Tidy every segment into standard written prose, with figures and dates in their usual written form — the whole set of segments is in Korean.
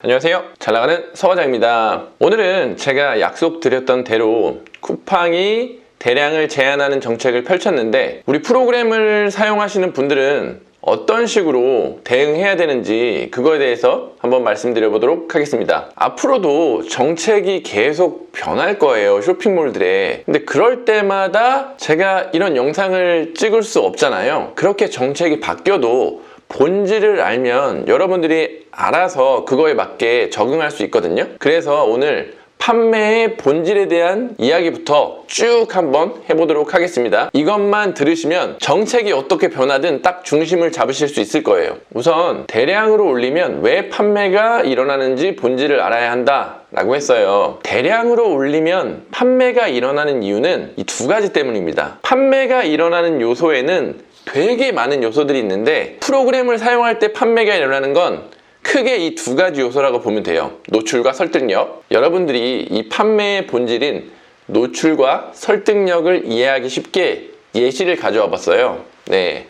안녕하세요. 잘나가는 서과장입니다. 오늘은 제가 약속드렸던 대로 쿠팡이 대량을 제한하는 정책을 펼쳤는데 우리 프로그램을 사용하시는 분들은 어떤 식으로 대응해야 되는지 그거에 대해서 한번 말씀드려 보도록 하겠습니다. 앞으로도 정책이 계속 변할 거예요, 쇼핑몰들에. 근데 그럴 때마다 제가 이런 영상을 찍을 수 없잖아요. 그렇게 정책이 바뀌어도 본질을 알면 여러분들이 알아서 그거에 맞게 적응할 수 있거든요. 그래서 오늘 판매의 본질에 대한 이야기부터 쭉 한번 해보도록 하겠습니다. 이것만 들으시면 정책이 어떻게 변하든 딱 중심을 잡으실 수 있을 거예요. 우선 대량으로 올리면 왜 판매가 일어나는지 본질을 알아야 한다 라고 했어요. 대량으로 올리면 판매가 일어나는 이유는 이 두 가지 때문입니다. 판매가 일어나는 요소에는 되게 많은 요소들이 있는데 프로그램을 사용할 때 판매가 일어나는 건 크게 이 두 가지 요소라고 보면 돼요. 노출과 설득력. 여러분들이 이 판매의 본질인 노출과 설득력을 이해하기 쉽게 예시를 가져와 봤어요.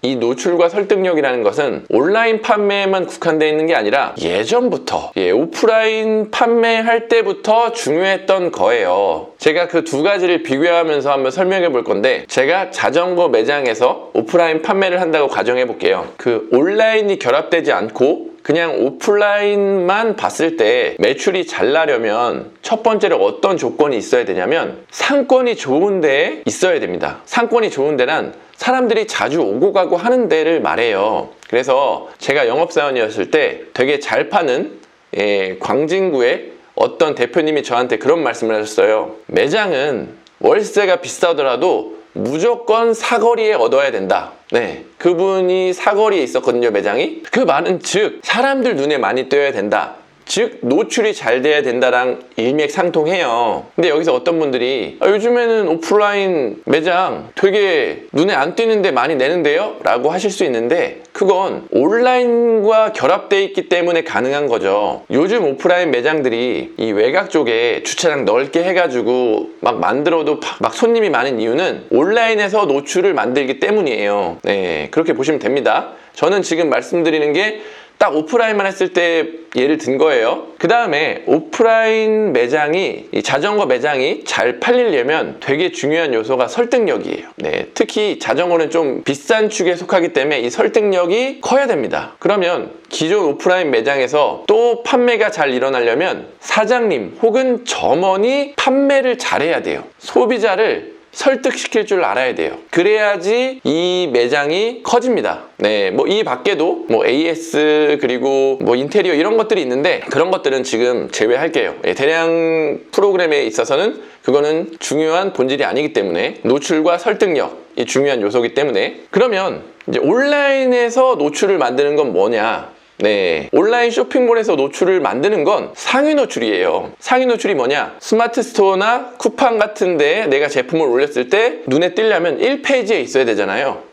이 노출과 설득력이라는 것은 온라인 판매에만 국한되어 있는 게 아니라 예전부터 오프라인 판매할 때부터 중요했던 거예요. 제가 그 두 가지를 비교하면서 한번 설명해 볼 건데, 제가 자전거 매장에서 오프라인 판매를 한다고 가정해 볼게요. 그 온라인이 결합되지 않고 그냥 오프라인만 봤을 때 매출이 잘 나려면 첫 번째로 어떤 조건이 있어야 되냐면 상권이 좋은 데에 있어야 됩니다. 상권이 좋은 데란 사람들이 자주 오고 가고 하는 데를 말해요. 그래서 제가 영업사원이었을 때 되게 잘 파는 광진구에 어떤 대표님이 저한테 그런 말씀을 하셨어요. 매장은 월세가 비싸더라도 무조건 사거리에 얻어야 된다. 그분이 사거리에 있었거든요, 매장이. 그 말은 즉 사람들 눈에 많이 띄어야 된다. 즉 노출이 잘 돼야 된다랑 일맥상통해요. 근데 여기서 어떤 분들이 요즘에는 오프라인 매장 되게 눈에 안 띄는데 많이 내는데요? 라고 하실 수 있는데 그건 온라인과 결합되어 있기 때문에 가능한 거죠. 요즘 오프라인 매장들이 이 외곽 쪽에 주차장 넓게 해가지고 막 만들어도 막 손님이 많은 이유는 온라인에서 노출을 만들기 때문이에요. 그렇게 보시면 됩니다. 저는 지금 말씀드리는 게 딱 오프라인만 했을 때 예를 든 거예요. 그 다음에 오프라인 매장이, 이 자전거 매장이 잘 팔리려면 되게 중요한 요소가 설득력이에요. 특히 자전거는 좀 비싼 축에 속하기 때문에 이 설득력이 커야 됩니다. 그러면 기존 오프라인 매장에서 또 판매가 잘 일어나려면 사장님 혹은 점원이 판매를 잘해야 돼요. 소비자를 설득시킬 줄 알아야 돼요. 그래야지 이 매장이 커집니다. 이 밖에도 AS 그리고 인테리어 이런 것들이 있는데 그런 것들은 지금 제외할게요. 대량 프로그램에 있어서는 그거는 중요한 본질이 아니기 때문에 노출과 설득력이 중요한 요소이기 때문에. 그러면 이제 온라인에서 노출을 만드는 건 뭐냐? 온라인 쇼핑몰에서 노출을 만드는 건 상위 노출이에요. 상위 노출이 뭐냐? 스마트 스토어나 쿠팡 같은 데에 내가 제품을 올렸을 때 눈에 띄려면 1페이지에 있어야 되잖아요.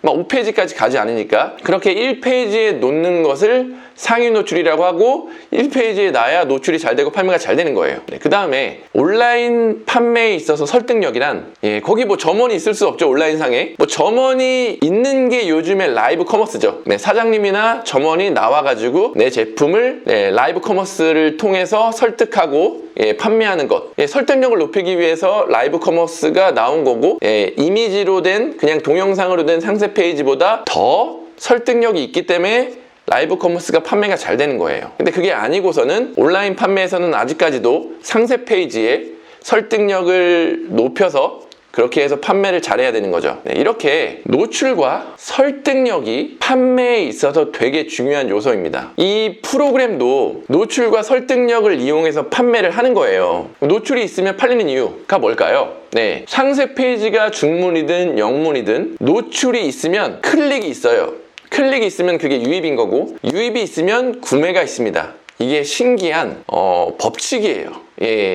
막 5페이지까지 가지 않으니까 그렇게 1페이지에 놓는 것을 상위 노출이라고 하고 1페이지에 놔야 노출이 잘 되고 판매가 잘 되는 거예요. 그 다음에 온라인 판매에 있어서 설득력이란 거기 점원이 있을 수 없죠. 온라인상에 점원이 있는 게 요즘에 라이브 커머스죠. 사장님이나 점원이 나와가지고 내 제품을 라이브 커머스를 통해서 설득하고 판매하는 것. 설득력을 높이기 위해서 라이브 커머스가 나온 거고 이미지로 된 그냥 동영상으로 된 상세 페이지보다 더 설득력이 있기 때문에 라이브 커머스가 판매가 잘 되는 거예요. 근데 그게 아니고서는 온라인 판매에서는 아직까지도 상세 페이지에 설득력을 높여서 그렇게 해서 판매를 잘해야 되는 거죠. 이렇게 노출과 설득력이 판매에 있어서 되게 중요한 요소입니다. 이 프로그램도 노출과 설득력을 이용해서 판매를 하는 거예요. 노출이 있으면 팔리는 이유가 뭘까요? 상세 페이지가 중문이든 영문이든 노출이 있으면 클릭이 있어요. 클릭이 있으면 그게 유입인 거고 유입이 있으면 구매가 있습니다. 이게 신기한 법칙이에요.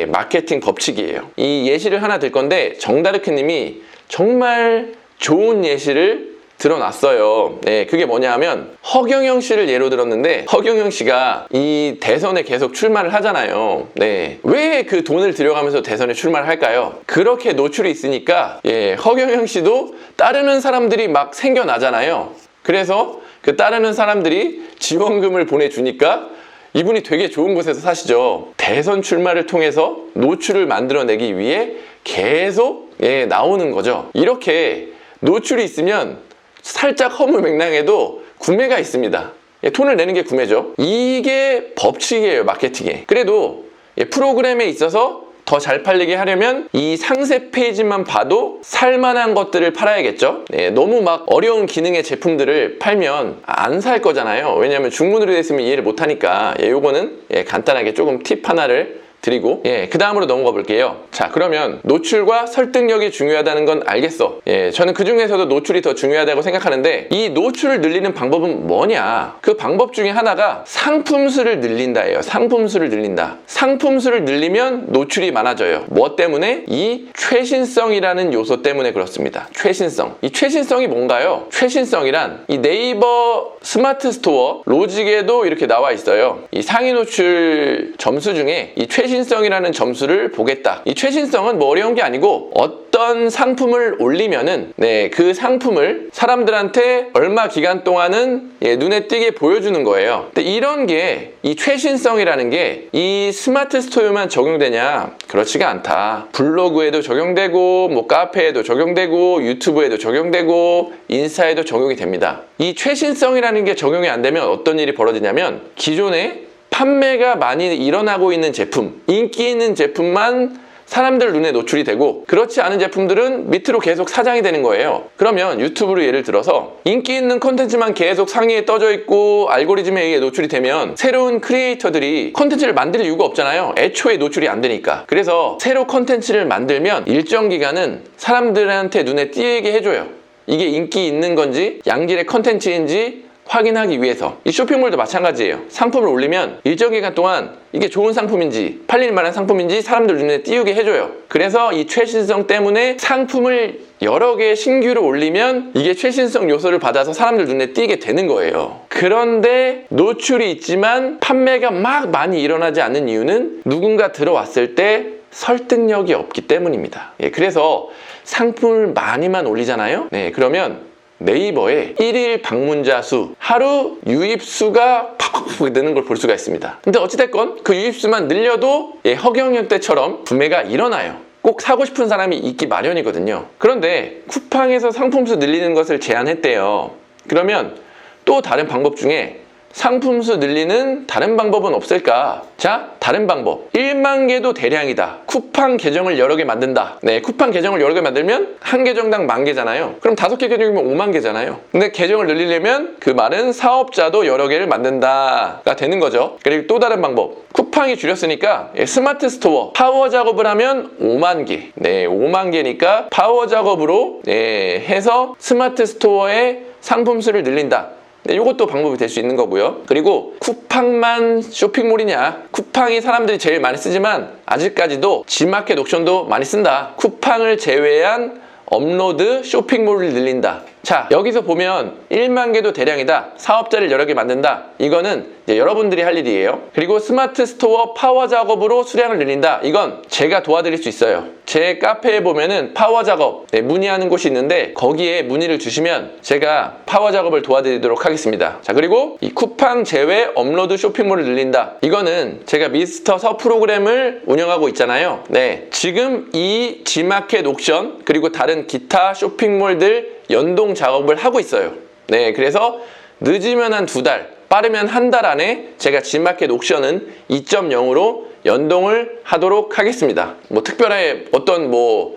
마케팅 법칙이에요. 이 예시를 하나 들 건데 정다르크 님이 정말 좋은 예시를 들어놨어요. 그게 뭐냐 하면 허경영 씨를 예로 들었는데 허경영 씨가 이 대선에 계속 출마를 하잖아요. 왜 그 돈을 들여가면서 대선에 출마를 할까요? 그렇게 노출이 있으니까 허경영 씨도 따르는 사람들이 막 생겨나잖아요. 그래서 그 따르는 사람들이 지원금을 보내주니까 이분이 되게 좋은 곳에서 사시죠. 대선 출마를 통해서 노출을 만들어내기 위해 계속 나오는 거죠. 이렇게 노출이 있으면 살짝 허무맹랑해도 구매가 있습니다. 돈을 내는 게 구매죠. 이게 법칙이에요, 마케팅에. 그래도 프로그램에 있어서 더 잘 팔리게 하려면 이 상세 페이지만 봐도 살만한 것들을 팔아야겠죠. 너무 막 어려운 기능의 제품들을 팔면 안 살 거잖아요. 왜냐하면 중문으로 되어 있으면 이해를 못하니까. 요거는 간단하게 조금 팁 하나를 드리고 그 다음으로 넘어가 볼게요. 자, 그러면 노출과 설득력이 중요하다는 건 알겠어. 저는 그 중에서도 노출이 더 중요하다고 생각하는데, 이 노출을 늘리는 방법은 뭐냐? 그 방법 중에 하나가 상품수를 늘린다예요. 상품수를 늘린다. 상품수를 늘리면 노출이 많아져요. 뭐 때문에? 이 최신성이라는 요소 때문에 그렇습니다. 최신성. 이 최신성이 뭔가요? 최신성이란 이 네이버 스마트 스토어 로직에도 이렇게 나와 있어요. 이 상위 노출 점수 중에 이 최신성이라는 점수를 보겠다. 이 최신성은 뭐 어려운 게 아니고, 어떤 상품을 올리면은 그 상품을 사람들한테 얼마 기간 동안은 눈에 띄게 보여주는 거예요. 근데 이런 게, 이 최신성이라는 게 이 스마트 스토어에만 적용되냐? 그렇지가 않다. 블로그에도 적용되고, 뭐 카페에도 적용되고, 유튜브에도 적용되고, 인스타에도 적용이 됩니다. 이 최신성이라는 게 적용이 안 되면 어떤 일이 벌어지냐면, 기존에 판매가 많이 일어나고 있는 제품, 인기 있는 제품만 사람들 눈에 노출이 되고, 그렇지 않은 제품들은 밑으로 계속 사장이 되는 거예요. 그러면 유튜브로 예를 들어서 인기 있는 콘텐츠만 계속 상위에 떠져 있고 알고리즘에 의해 노출이 되면 새로운 크리에이터들이 콘텐츠를 만들 이유가 없잖아요. 애초에 노출이 안 되니까. 그래서 새로 콘텐츠를 만들면 일정 기간은 사람들한테 눈에 띄게 해줘요. 이게 인기 있는 건지 양질의 콘텐츠인지 확인하기 위해서. 이 쇼핑몰도 마찬가지예요. 상품을 올리면 일정 기간 동안 이게 좋은 상품인지 팔릴 만한 상품인지 사람들 눈에 띄우게 해줘요. 그래서 이 최신성 때문에 상품을 여러 개 신규로 올리면 이게 최신성 요소를 받아서 사람들 눈에 띄게 되는 거예요. 그런데 노출이 있지만 판매가 막 많이 일어나지 않는 이유는 누군가 들어왔을 때 설득력이 없기 때문입니다. 그래서 상품을 많이만 올리잖아요. 그러면 네이버에 1일 방문자 수, 하루 유입수가 팍팍팍 느는 걸 볼 수가 있습니다. 근데 어찌됐건 그 유입수만 늘려도 허경영 때처럼 구매가 일어나요. 꼭 사고 싶은 사람이 있기 마련이거든요. 그런데 쿠팡에서 상품수 늘리는 것을 제안했대요. 그러면 또 다른 방법 중에 상품수 늘리는 다른 방법은 없을까? 자, 다른 방법. 1만 개도 대량이다. 쿠팡 계정을 여러 개 만든다. 쿠팡 계정을 여러 개 만들면 한 계정당 10,000개잖아요. 그럼 5개 계정이면 5만 개잖아요. 근데 계정을 늘리려면 그 말은 사업자도 여러 개를 만든다가 되는 거죠. 그리고 또 다른 방법. 쿠팡이 줄였으니까 스마트 스토어 파워 작업을 하면 5만 개. 5만 개니까 파워 작업으로 해서 스마트 스토어의 상품수를 늘린다. 이것도 방법이 될 수 있는 거고요. 그리고 쿠팡만 쇼핑몰이냐? 쿠팡이 사람들이 제일 많이 쓰지만 아직까지도 G마켓 옥션도 많이 쓴다. 쿠팡을 제외한 업로드 쇼핑몰을 늘린다. 자, 여기서 보면 1만 개도 대량이다. 사업자를 여러 개 만든다. 이거는 이제 여러분들이 할 일이에요. 그리고 스마트 스토어 파워 작업으로 수량을 늘린다. 이건 제가 도와드릴 수 있어요. 제 카페에 보면은 파워 작업 문의하는 곳이 있는데 거기에 문의를 주시면 제가 파워 작업을 도와드리도록 하겠습니다. 자, 그리고 이 쿠팡 제외 업로드 쇼핑몰을 늘린다. 이거는 제가 미스터 서 프로그램을 운영하고 있잖아요. 지금 이 G마켓 옥션 그리고 다른 기타 쇼핑몰들 연동 작업을 하고 있어요. 그래서 늦으면 한 2달, 빠르면 한 달 안에 제가 G마켓 옥션은 2.0으로 연동을 하도록 하겠습니다. 뭐 특별하게 어떤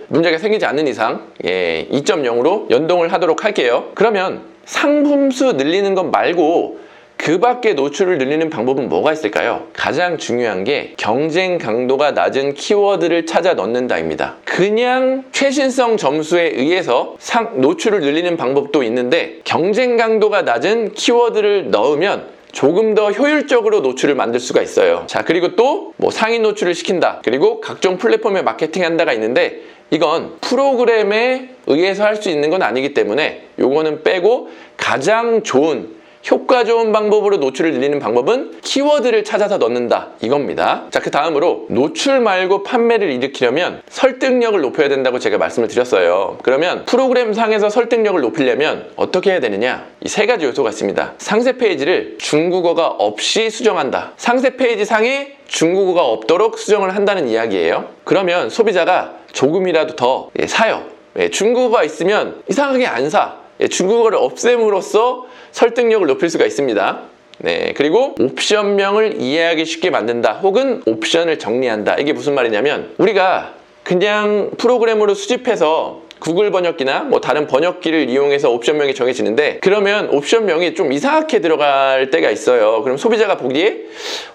문제가 생기지 않는 이상 2.0으로 연동을 하도록 할게요. 그러면 상품수 늘리는 것 말고 그 밖에 노출을 늘리는 방법은 뭐가 있을까요? 가장 중요한 게 경쟁 강도가 낮은 키워드를 찾아 넣는다입니다. 그냥 최신성 점수에 의해서 노출을 늘리는 방법도 있는데 경쟁 강도가 낮은 키워드를 넣으면 조금 더 효율적으로 노출을 만들 수가 있어요. 자, 그리고 또 상위 노출을 시킨다. 그리고 각종 플랫폼에 마케팅 한다가 있는데 이건 프로그램에 의해서 할 수 있는 건 아니기 때문에 요거는 빼고 가장 좋은 효과 좋은 방법으로 노출을 늘리는 방법은 키워드를 찾아서 넣는다 이겁니다. 자, 그 다음으로 노출 말고 판매를 일으키려면 설득력을 높여야 된다고 제가 말씀을 드렸어요. 그러면 프로그램 상에서 설득력을 높이려면 어떻게 해야 되느냐? 이 세 가지 요소가 있습니다. 상세 페이지를 중국어가 없이 수정한다. 상세 페이지 상에 중국어가 없도록 수정을 한다는 이야기예요. 그러면 소비자가 조금이라도 더 사요. 중국어가 있으면 이상하게 안 사. 중국어를 없앰으로써 설득력을 높일 수가 있습니다. 네, 그리고 옵션명을 이해하기 쉽게 만든다. 혹은 옵션을 정리한다. 이게 무슨 말이냐면 우리가 그냥 프로그램으로 수집해서 구글 번역기나 뭐 다른 번역기를 이용해서 옵션명이 정해지는데, 그러면 옵션명이 좀 이상하게 들어갈 때가 있어요. 그럼 소비자가 보기에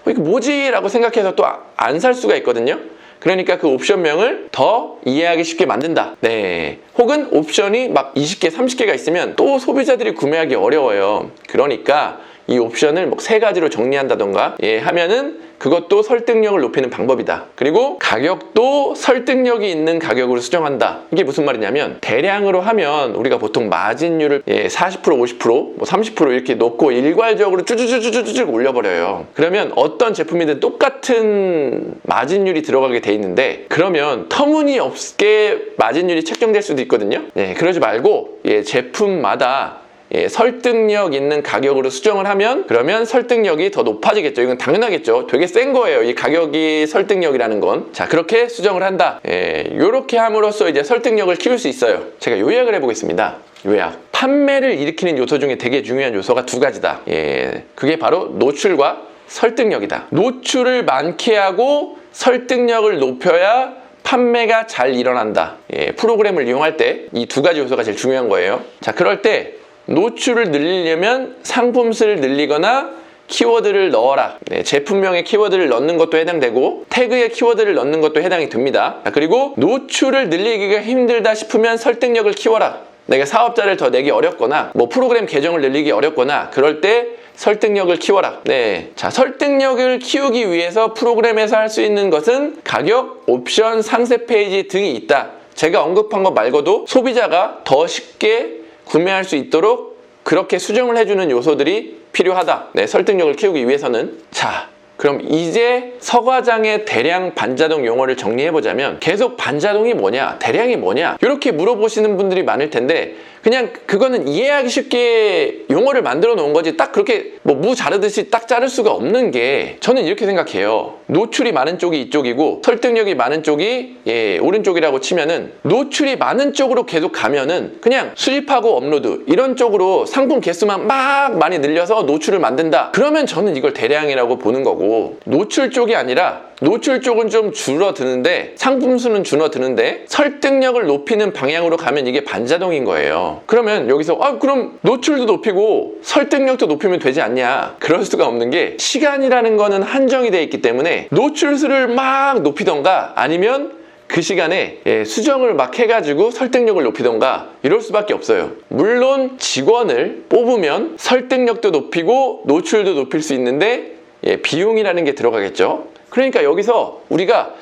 이거 뭐지? 라고 생각해서 또 안 살 수가 있거든요. 그러니까 그 옵션명을 더 이해하기 쉽게 만든다. 네. 혹은 옵션이 막 20개, 30개가 있으면 또 소비자들이 구매하기 어려워요. 그러니까 이 옵션을 뭐 3가지로 정리한다던가 하면은 그것도 설득력을 높이는 방법이다. 그리고 가격도 설득력이 있는 가격으로 수정한다. 이게 무슨 말이냐면 대량으로 하면 우리가 보통 마진율을 40%, 50%, 뭐 30% 이렇게 놓고 일괄적으로 쭈쭈쭈쭈쭈 올려버려요. 그러면 어떤 제품이든 똑같은 마진율이 들어가게 돼 있는데, 그러면 터무니없게 마진율이 책정될 수도 있거든요. 그러지 말고 제품마다 설득력 있는 가격으로 수정을 하면 그러면 설득력이 더 높아지겠죠. 이건 당연하겠죠. 되게 센 거예요. 이 가격이 설득력이라는 건. 자, 그렇게 수정을 한다. 요렇게 함으로써 이제 설득력을 키울 수 있어요. 제가 요약을 해보겠습니다. 요약. 판매를 일으키는 요소 중에 되게 중요한 요소가 2가지다. 그게 바로 노출과 설득력이다. 노출을 많게 하고 설득력을 높여야 판매가 잘 일어난다. 프로그램을 이용할 때 이 2가지 요소가 제일 중요한 거예요. 자, 그럴 때 노출을 늘리려면 상품수를 늘리거나 키워드를 넣어라. 제품명에 키워드를 넣는 것도 해당되고 태그에 키워드를 넣는 것도 해당이 됩니다. 그리고 노출을 늘리기가 힘들다 싶으면 설득력을 키워라. 내가 사업자를 더 내기 어렵거나 뭐 프로그램 계정을 늘리기 어렵거나 그럴 때 설득력을 키워라. 자, 설득력을 키우기 위해서 프로그램에서 할 수 있는 것은 가격, 옵션, 상세 페이지 등이 있다. 제가 언급한 것 말고도 소비자가 더 쉽게 구매할 수 있도록 그렇게 수정을 해주는 요소들이 필요하다. 설득력을 키우기 위해서는. 자, 그럼 이제 서과장의 대량 반자동 용어를 정리해보자면 계속 반자동이 뭐냐, 대량이 뭐냐 이렇게 물어보시는 분들이 많을 텐데 그냥 그거는 이해하기 쉽게 용어를 만들어 놓은 거지 딱 그렇게 뭐 무 자르듯이 딱 자를 수가 없는 게, 저는 이렇게 생각해요. 노출이 많은 쪽이 이쪽이고 설득력이 많은 쪽이 오른쪽이라고 치면은 노출이 많은 쪽으로 계속 가면은 그냥 수집하고 업로드 이런 쪽으로 상품 개수만 막 많이 늘려서 노출을 만든다. 그러면 저는 이걸 대량이라고 보는 거고, 노출 쪽이 아니라 노출 쪽은 좀 줄어드는데 상품 수는 줄어드는데 설득력을 높이는 방향으로 가면 이게 반자동인 거예요. 그러면 여기서 그럼 노출도 높이고 설득력도 높이면 되지 않냐? 그럴 수가 없는 게 시간이라는 거는 한정이 돼 있기 때문에 노출 수를 막 높이던가 아니면 그 시간에 수정을 막 해가지고 설득력을 높이던가 이럴 수밖에 없어요. 물론 직원을 뽑으면 설득력도 높이고 노출도 높일 수 있는데 비용이라는 게 들어가겠죠. 그러니까 여기서 우리가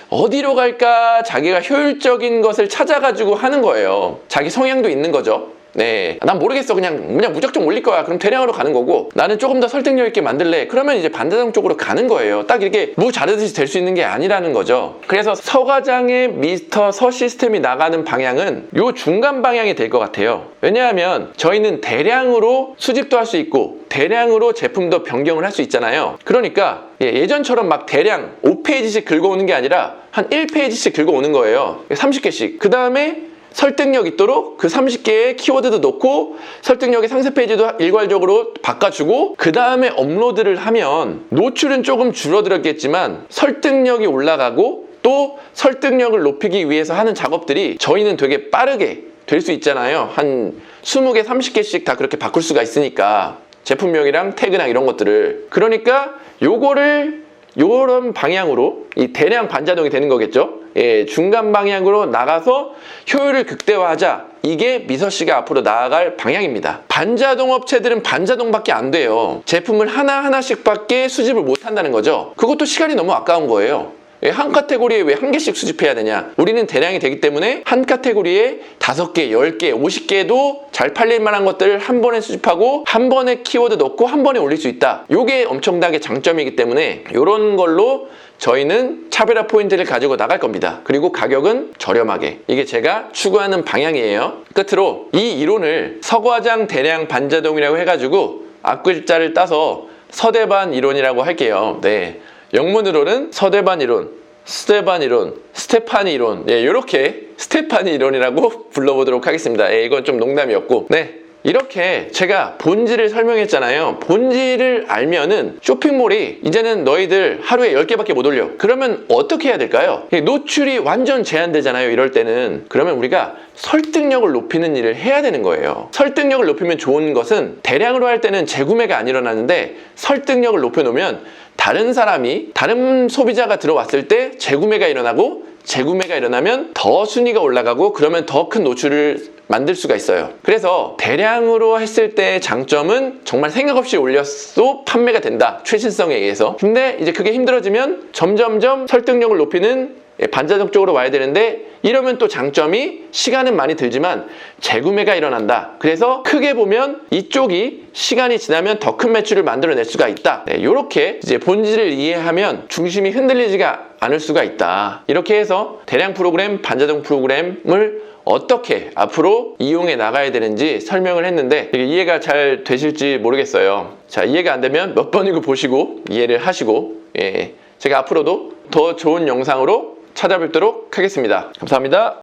어디로 갈까 자기가 효율적인 것을 찾아가지고 하는 거예요. 자기 성향도 있는 거죠. 난 모르겠어. 그냥 무작정 올릴 거야. 그럼 대량으로 가는 거고, 나는 조금 더 설득력 있게 만들래. 그러면 이제 반자동 쪽으로 가는 거예요. 딱 이렇게 무 자르듯이 될 수 있는 게 아니라는 거죠. 그래서 서과장의 미스터 서 시스템이 나가는 방향은 요 중간 방향이 될 것 같아요. 왜냐하면 저희는 대량으로 수집도 할 수 있고 대량으로 제품도 변경을 할 수 있잖아요. 그러니까 예전처럼 막 대량 5페이지씩 긁어오는 게 아니라 한 1페이지씩 긁어오는 거예요. 30개씩. 그 다음에 설득력 있도록 그 30개의 키워드도 넣고 설득력의 상세 페이지도 일괄적으로 바꿔주고 그 다음에 업로드를 하면 노출은 조금 줄어들었겠지만 설득력이 올라가고 또 설득력을 높이기 위해서 하는 작업들이 저희는 되게 빠르게 될 수 있잖아요. 한 20개, 30개씩 다 그렇게 바꿀 수가 있으니까 제품명이랑 태그랑 이런 것들을. 그러니까 요런 방향으로 이 대량 반자동이 되는 거겠죠. 중간 방향으로 나가서 효율을 극대화하자. 이게 미서씨가 앞으로 나아갈 방향입니다. 반자동 업체들은 반자동밖에 안 돼요. 제품을 하나하나씩 밖에 수집을 못 한다는 거죠. 그것도 시간이 너무 아까운 거예요. 한 카테고리에 왜 한 개씩 수집해야 되냐? 우리는 대량이 되기 때문에 한 카테고리에 5개, 10개, 50개도 잘 팔릴 만한 것들을 한 번에 수집하고 한 번에 키워드 넣고 한 번에 올릴 수 있다. 이게 엄청나게 장점이기 때문에 이런 걸로 저희는 차별화 포인트를 가지고 나갈 겁니다. 그리고 가격은 저렴하게. 이게 제가 추구하는 방향이에요. 끝으로 이 이론을 서과장 대량 반자동이라고 해가지고 앞글자를 따서 서대반 이론이라고 할게요. 네, 영문으로는 서대반 이론, 스테반 이론, 스테파니 이론, 예, 이렇게 스테파니 이론이라고 불러보도록 하겠습니다. 예, 이건 좀 농담이었고, 네, 이렇게 제가 본질을 설명했잖아요. 본질을 알면은 쇼핑몰이 이제는 너희들 하루에 10개밖에 못 올려. 그러면 어떻게 해야 될까요? 노출이 완전 제한되잖아요. 이럴 때는. 그러면 우리가 설득력을 높이는 일을 해야 되는 거예요. 설득력을 높이면 좋은 것은 대량으로 할 때는 재구매가 안 일어나는데 설득력을 높여놓으면 다른 사람이, 다른 소비자가 들어왔을 때 재구매가 일어나고, 재구매가 일어나면 더 순위가 올라가고, 그러면 더 큰 노출을 만들 수가 있어요. 그래서 대량으로 했을 때의 장점은 정말 생각 없이 올려도 판매가 된다. 최신성에 의해서. 근데 이제 그게 힘들어지면 점점점 설득력을 높이는 반자동 쪽으로 와야 되는데, 이러면 또 장점이 시간은 많이 들지만 재구매가 일어난다. 그래서 크게 보면 이쪽이 시간이 지나면 더 큰 매출을 만들어낼 수가 있다. 네, 이렇게 이제 본질을 이해하면 중심이 흔들리지가 않을 수가 있다. 이렇게 해서 대량 프로그램, 반자동 프로그램을 어떻게 앞으로 이용해 나가야 되는지 설명을 했는데 이게 이해가 잘 되실지 모르겠어요. 자, 이해가 안 되면 몇 번이고 보시고 이해를 하시고, 예, 제가 앞으로도 더 좋은 영상으로 찾아뵙도록 하겠습니다. 감사합니다.